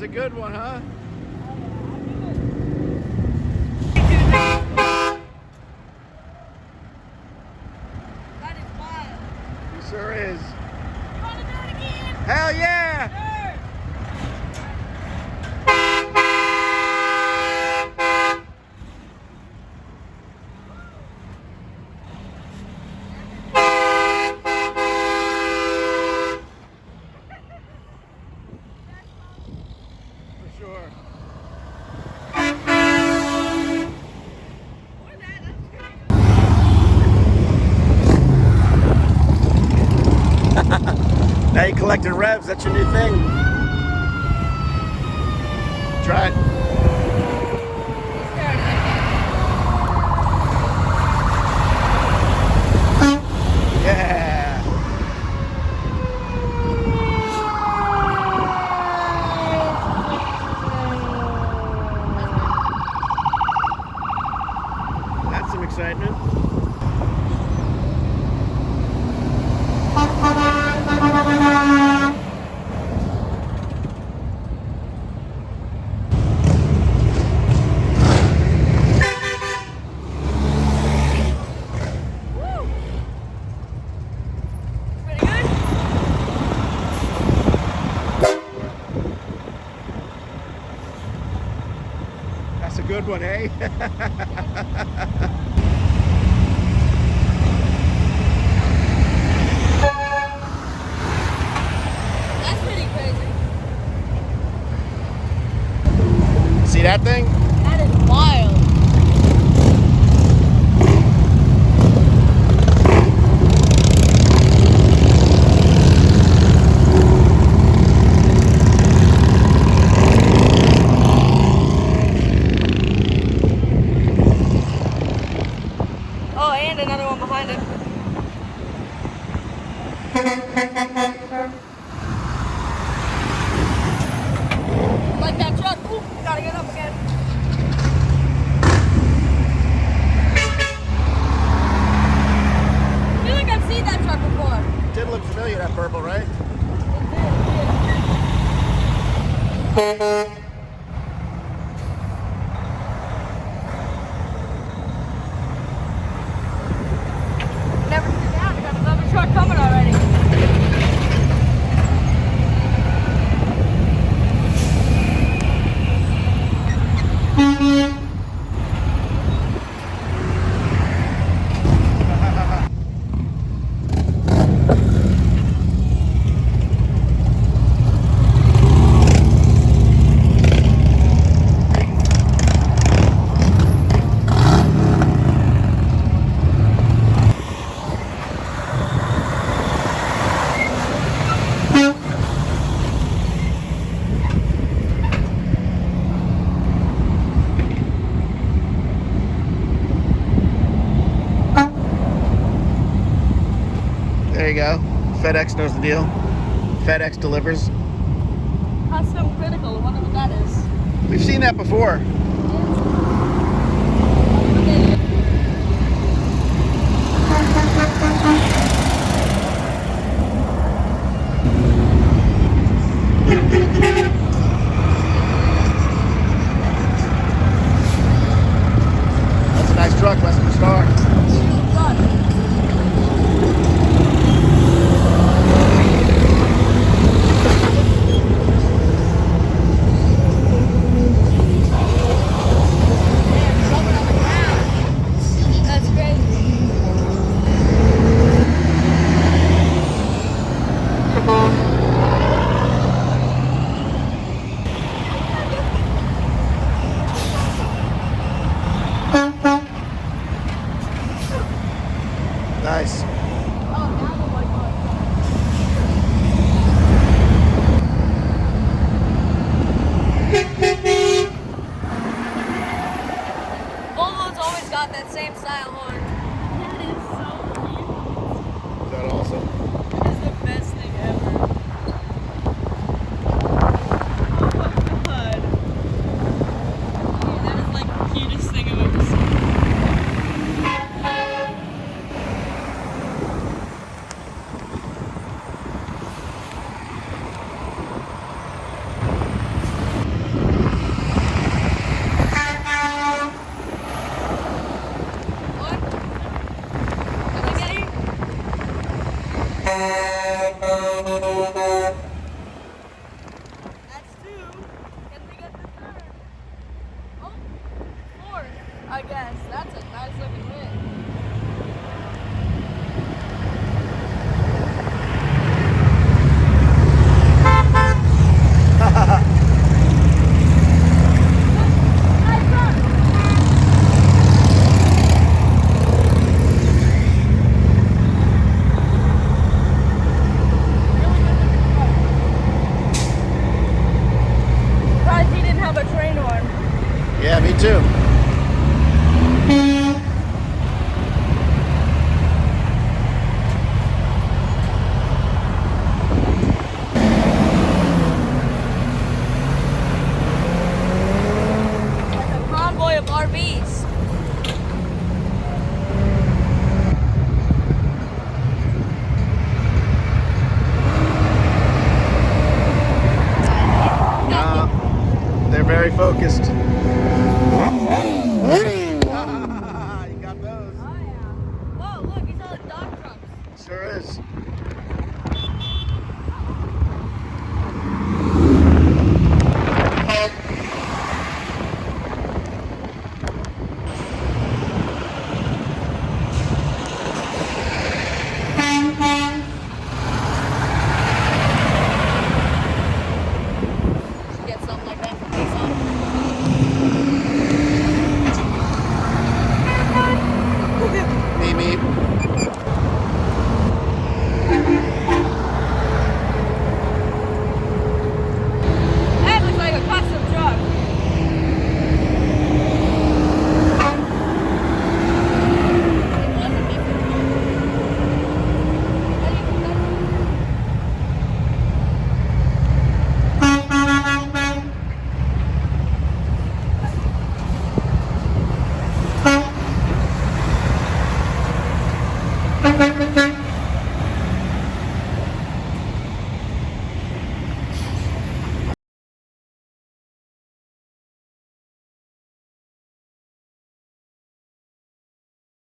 was a good one, huh? That is wild. He sure is. You want to do it again? Hell yeah! Sure. For sure. Now you collecting revs, that's your new thing. Try it. Yeah. That's some excitement. Pretty good? That's a good one, eh? That's pretty crazy. See that thing? That is wild. Oh, and another one behind it. Like that truck. Ooh, gotta get up again. I feel like I've seen that truck before. Did look familiar, that purple, right? Never sit down. We got another truck coming already. There you go. FedEx knows the deal. FedEx delivers. Custom critical. I wonder what that is. We've seen that before. That's a nice truck, Western Star. That's crazy. Nice. Volvo's always got that same style horn. That is so cute. Is that awesome? That is the best thing ever. Oh my god. Dude, that is like the cutest thing I've ever seen. I guess. That's a nice looking win. Surprised he didn't have a train horn. Yeah, me too.